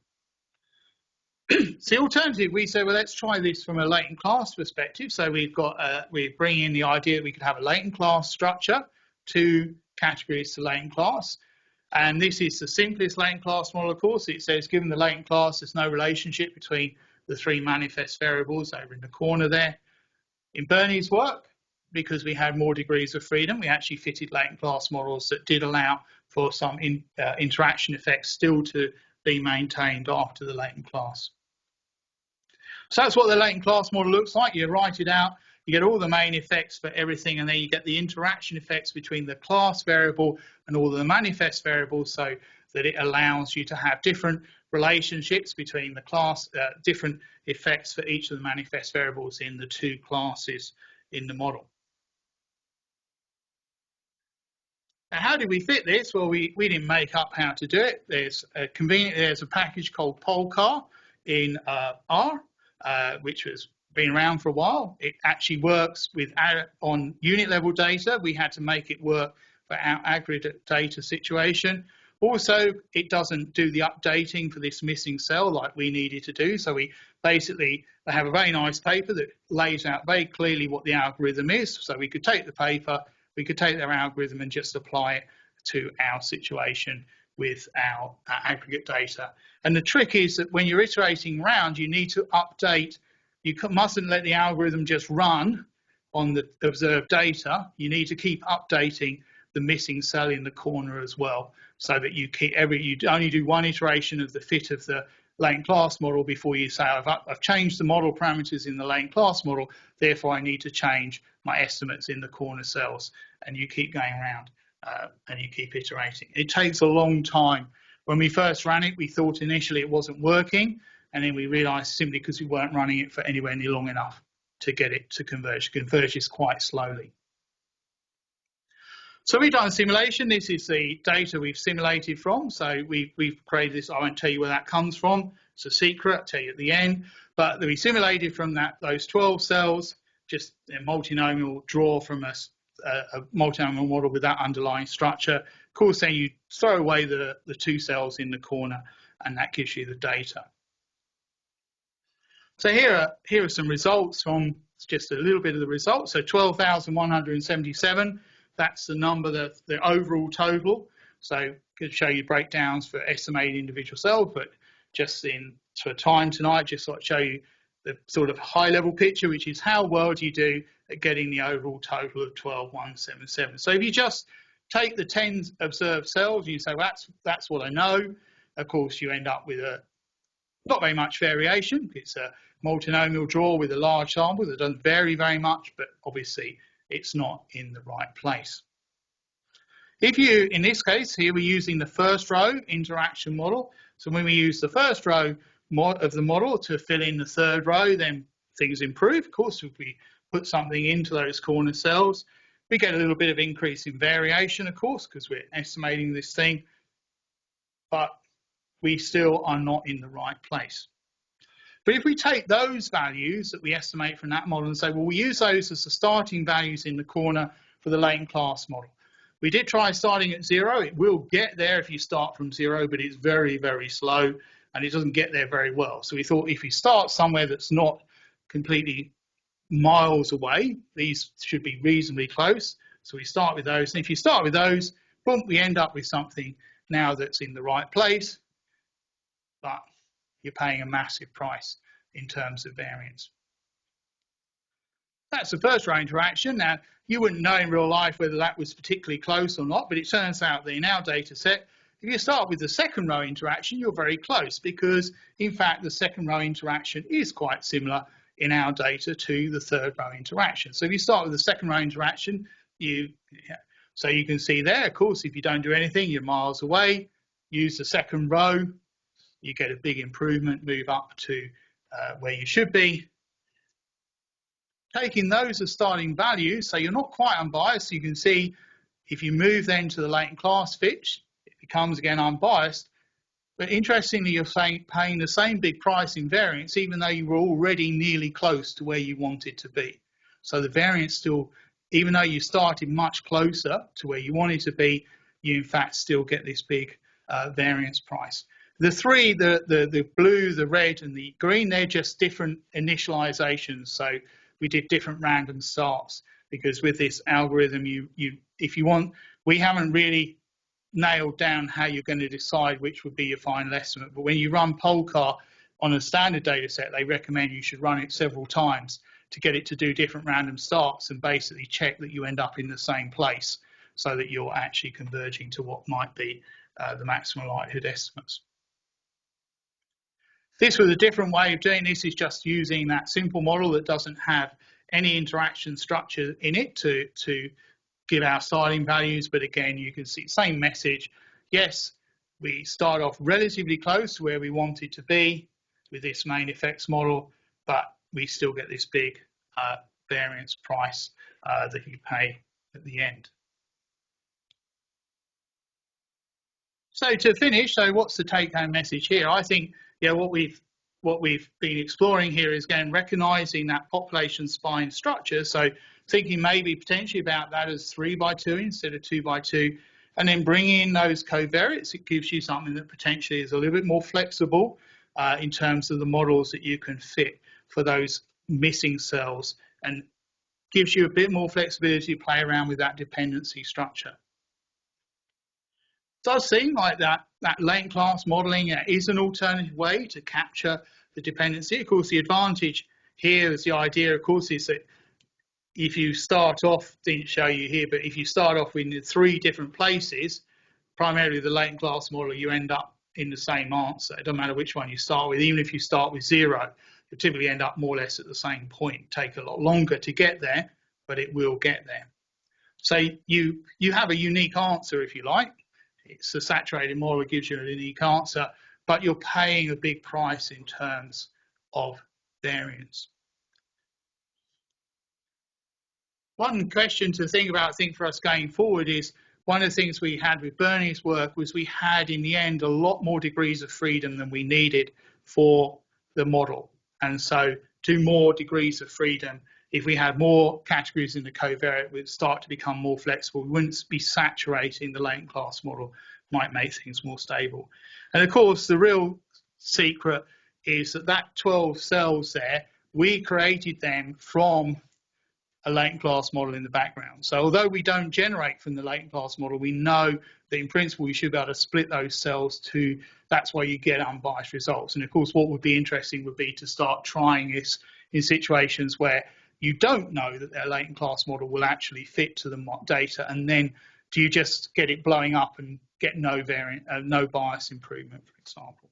So the alternative, we say, well, let's try this from a latent class perspective. So we bring in the idea that we could have a latent class structure, two categories to latent class. And this is the simplest latent class model, of course. It says, given the latent class, there's no relationship between the three manifest variables over in the corner there. In Bernie's work, because we had more degrees of freedom, we actually fitted latent class models that did allow for some interaction effects still to be maintained after the latent class. So that's what the latent class model looks like. You write it out, you get all the main effects for everything, and then you get the interaction effects between the class variable and all the manifest variables, so that it allows you to have different relationships between the class, different effects for each of the manifest variables in the two classes in the model. Now, how did we fit this? Well, we didn't make up how to do it. There's a package called Polcar in R, which has been around for a while. It actually works on unit level data. We had to make it work for our aggregate data situation. Also, it doesn't do the updating for this missing cell like we needed to do. So they have a very nice paper that lays out very clearly what the algorithm is. So we could take the paper, we could take their algorithm and just apply it to our situation with our aggregate data. And the trick is that when you're iterating around, you need to update. You mustn't let the algorithm just run on the observed data. You need to keep updating the missing cell in the corner as well, so that you only do one iteration of the fit of the latent class model before you say, I've changed the model parameters in the latent class model, therefore I need to change my estimates in the corner cells. And you keep going around and you keep iterating. It takes a long time. When we first ran it, we thought initially it wasn't working, and then we realized simply because we weren't running it for anywhere near long enough to get it to converge. It converges quite slowly. So we've done a simulation. This is the data we've simulated from. So we've created this. I won't tell you where that comes from. It's a secret. I'll tell you at the end. But we simulated from those 12 cells, just a multinomial draw from a multinomial model with that underlying structure. Of course, then you throw away the two cells in the corner, and that gives you the data. So here are some results from just a little bit of the results. So 12,177, that's the number, the overall total. So could show you breakdowns for estimated individual cells, but just for time tonight, just sort of show you the sort of high level picture, which is how well do you do at getting the overall total of 12,177. So if you just take the 10 observed cells, you say, well, that's what I know. Of course, you end up with not very much variation. It's a multinomial draw with a large sample that doesn't vary very much, but obviously it's not in the right place. If you, in this case here, we're using the first row interaction model. So when we use the first row of the model to fill in the third row, then things improve. Of course, if we put something into those corner cells, we get a little bit of increase in variation, of course, because we're estimating this thing, but we still are not in the right place. But if we take those values that we estimate from that model and say, well, we use those as the starting values in the corner for the latent class model. We did try starting at 0. It will get there if you start from 0, but it's very, very slow and it doesn't get there very well. So we thought if you start somewhere that's not completely miles away, these should be reasonably close. So we start with those. And if you start with those, boom, we end up with something now that's in the right place, but you're paying a massive price in terms of variance. That's the first row interaction. Now, you wouldn't know in real life whether that was particularly close or not, but it turns out that in our data set, if you start with the second row interaction, you're very close because, in fact, the second row interaction is quite similar in our data to the third row interaction. So if you start with the second row interaction, so you can see there, of course, if you don't do anything, you're miles away. Use the second row, you get a big improvement, move up to where you should be. Taking those as starting values, so you're not quite unbiased. You can see if you move then to the latent class fit, it becomes again unbiased. But interestingly, you're paying the same big price in variance, even though you were already nearly close to where you wanted to be. So the variance still, even though you started much closer to where you wanted to be, you in fact still get this big variance price. The three, the blue, the red, and the green, they're just different initializations. So we did different random starts because with this algorithm, if you want, we haven't really nailed down how you're going to decide which would be your final estimate. But when you run Polcar on a standard data set, they recommend you should run it several times to get it to do different random starts and basically check that you end up in the same place so that you're actually converging to what might be the maximum likelihood estimates. This was a different way of doing this, is just using that simple model that doesn't have any interaction structure in it to give our starting values. But again, you can see same message. Yes, we start off relatively close to where we wanted to be with this main effects model, but we still get this big variance price that you pay at the end. So to finish, so what's the take-home message here? I think what we've been exploring here is again recognizing that population spine structure. So thinking maybe potentially about that as 3x2 instead of 2x2, and then bringing in those covariates. It gives you something that potentially is a little bit more flexible in terms of the models that you can fit for those missing cells, and gives you a bit more flexibility to play around with that dependency structure. It does seem like that latent class modelling is an alternative way to capture the dependency. Of course, the advantage here is the idea, of course, is that if you start off, didn't show you here, but if you start off in 3 different places, primarily the latent class model, you end up in the same answer. It doesn't matter which one you start with. Even if you start with 0, you typically end up more or less at the same point. Take a lot longer to get there, but it will get there. So you have a unique answer, if you like. It's a saturated model that gives you a unique answer, but you're paying a big price in terms of variance. One question to think about, I think, for us going forward is, one of the things we had with Bernie's work was we had, in the end, a lot more degrees of freedom than we needed for the model. And so 2 more degrees of freedom, if we had more categories in the covariate, it would start to become more flexible. We wouldn't be saturating the latent class model, might make things more stable. And of course, the real secret is that 12 cells there, we created them from a latent class model in the background. So although we don't generate from the latent class model, we know that in principle you should be able to split those cells to, that's why you get unbiased results. And of course, what would be interesting would be to start trying this in situations where you don't know that their latent class model will actually fit to the data, and then do you just get it blowing up and get no variant, no bias improvement, for example.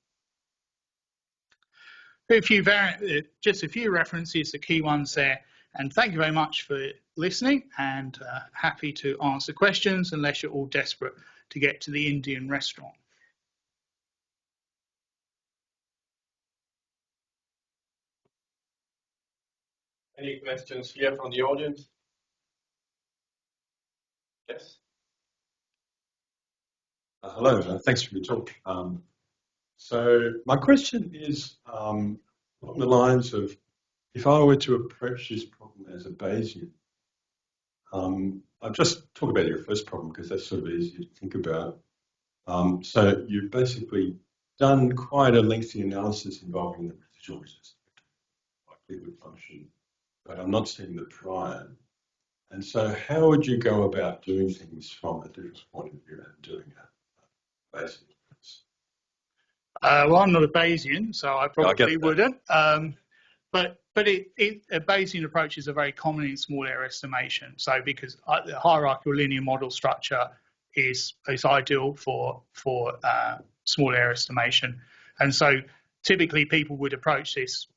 Just a few references, the key ones there. And thank you very much for listening, and happy to answer questions unless you're all desperate to get to the Indian restaurant. Any questions here from the audience? Yes. Hello, thanks for your talk. So my question is along the lines of, if I were to approach this problem as a Bayesian, I'll just talk about your first problem because that's sort of easy to think about. So you've basically done quite a lengthy analysis involving the residual resistance, likelihood function, but I'm not seeing the prior. And so how would you go about doing things from a different point of view and doing that, basically? Well, I'm not a Bayesian, so I probably wouldn't. But a Bayesian approach is a very common in small error estimation. So because the hierarchical linear model structure is ideal for small error estimation, and so typically people would approach this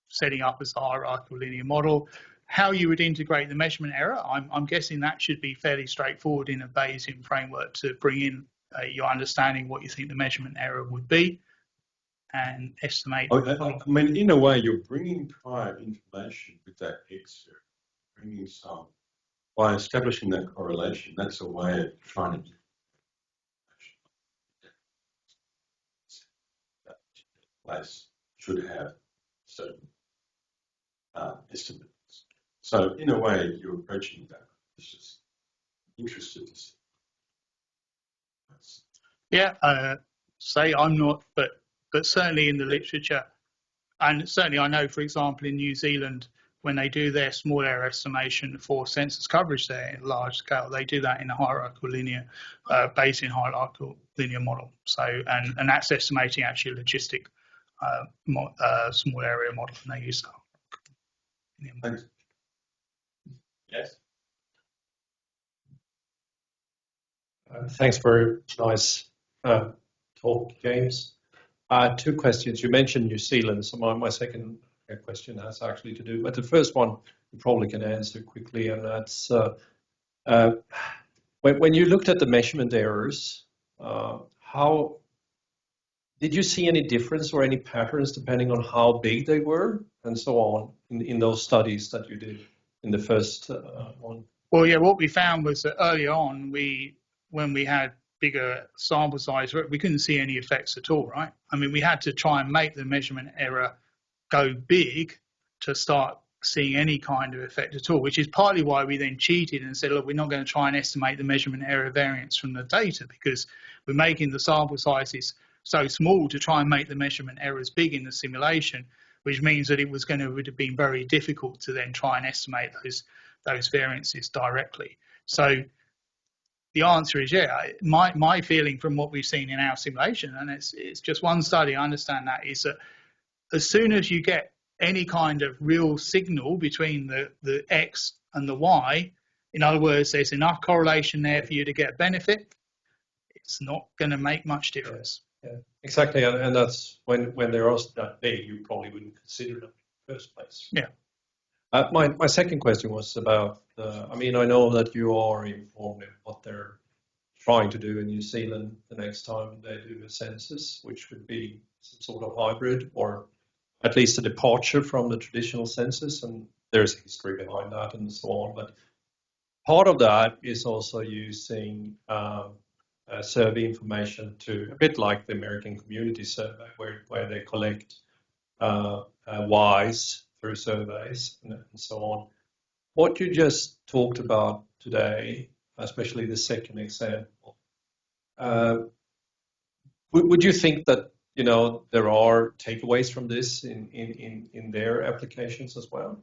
setting up as a hierarchical linear model. How you would integrate the measurement error, I'm guessing that should be fairly straightforward in a Bayesian framework to bring in your understanding what you think the measurement error would be and estimate. I mean, in a way, you're bringing prior information with that X, bringing some, by establishing that correlation, that's a way of trying to that place should have certain estimates. So in a way, you're approaching that. It's just interested to see. Yeah, say I'm not, but certainly in the literature, and certainly I know, for example, in New Zealand, when they do their small error estimation for census coverage there in large scale, they do that in a hierarchical linear, Bayesian hierarchical linear model. So, and that's estimating actually a logistic small area model, and they use that. Thanks. Yes. Thanks for a nice talk, James. Two questions. You mentioned New Zealand, so my second question has actually to do, but the first one you probably can answer quickly, and that's when you looked at the measurement errors, how did you see any difference or any patterns depending on how big they were and so on in those studies that you did in the first one? Well, yeah, what we found was that early on, when we had bigger sample size, we couldn't see any effects at all, right? I mean, we had to try and make the measurement error go big to start seeing any kind of effect at all, which is partly why we then cheated and said, look, we're not going to try and estimate the measurement error variance from the data because we're making the sample sizes so small to try and make the measurement errors big in the simulation, which means that it would have been very difficult to then try and estimate those variances directly. So the answer is, yeah, my feeling from what we've seen in our simulation, and it's just one study, I understand that, is that as soon as you get any kind of real signal between the X and the Y, in other words, there's enough correlation there for you to get a benefit, it's not going to make much difference. Yeah, exactly, and that's when they're also that big, you probably wouldn't consider them in the first place. Yeah. My second question was about, I mean, I know that you are informed of what they're trying to do in New Zealand the next time they do a census, which would be some sort of hybrid or at least a departure from the traditional census, and there's a history behind that and so on. But part of that is also using survey information to, a bit like the American Community Survey, where they collect Ys through surveys and so on. What you just talked about today, especially the second example, would you think that you know, there are takeaways from this in their applications as well?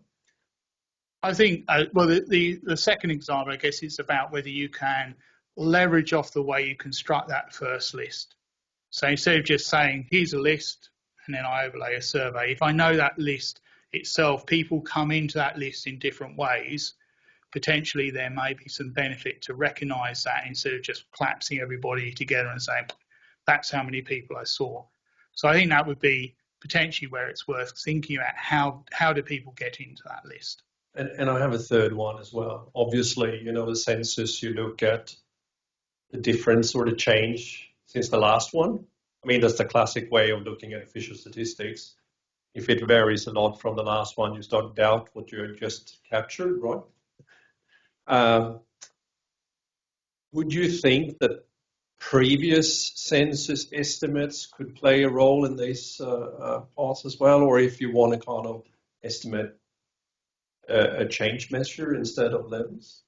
I think, well, the second example, I guess, is about whether you can leverage off the way you construct that first list. So instead of just saying, here's a list, and then I overlay a survey, if I know that list itself, people come into that list in different ways, potentially there may be some benefit to recognise that instead of just collapsing everybody together and saying, that's how many people I saw. So I think that would be potentially where it's worth thinking about how do people get into that list. And I have a third one as well. Obviously, you know, the census, you look at the difference or the change since the last one. I mean, that's the classic way of looking at official statistics. If it varies a lot from the last one, you start to doubt what you just captured, right? Would you think that previous census estimates could play a role in these parts as well, or if you want to kind of estimate a change measure instead of levels?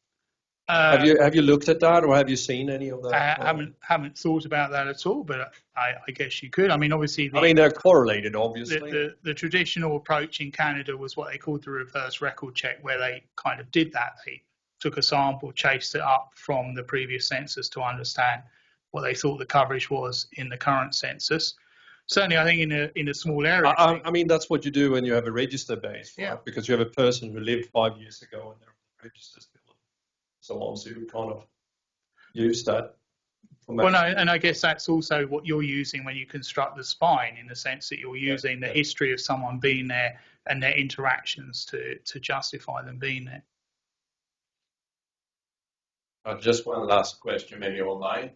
Have you looked at that, or have you seen any of that? I haven't thought about that at all, but I guess you could. I mean, obviously, they're correlated, obviously. The traditional approach in Canada was what they called the reverse record check, where they kind of did that. They took a sample, chased it up from the previous census to understand what they thought the coverage was in the current census. Certainly, I think in a small area. I mean, that's what you do when you have a register base, right? Yeah. Because you have a person who lived 5 years ago and they're registered still. So on, so you kind of use that. Well, no, and I guess that's also what you're using when you construct the spine, in the sense that you're using the history of someone being there and their interactions to justify them being there. Just one last question, maybe online.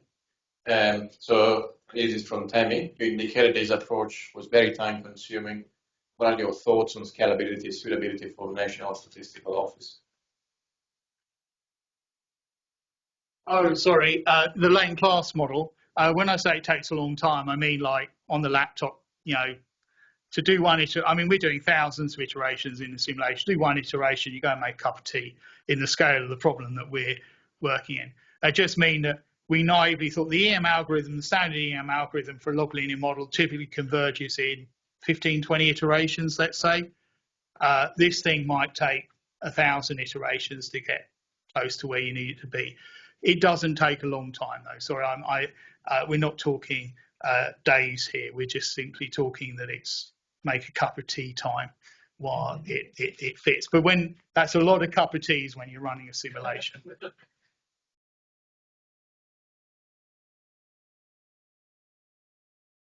So this is from Tammy. You indicated this approach was very time consuming. What are your thoughts on scalability, suitability for the National Statistical Office? Oh, sorry. The lane class model. When I say it takes a long time, I mean like on the laptop, you know, to do one iteration. I mean, we're doing thousands of iterations in the simulation. Do one iteration, you go and make a cup of tea in the scale of the problem that we're working in. I just mean that we naively thought the EM algorithm, the standard EM algorithm for a log linear model typically converges in 15, 20 iterations, let's say. This thing might take 1,000 iterations to get close to where you need it to be. It doesn't take a long time, though. Sorry, we're not talking days here. We're just simply talking that it's make a cup of tea time while it fits. But when that's a lot of cup of teas when you're running a simulation.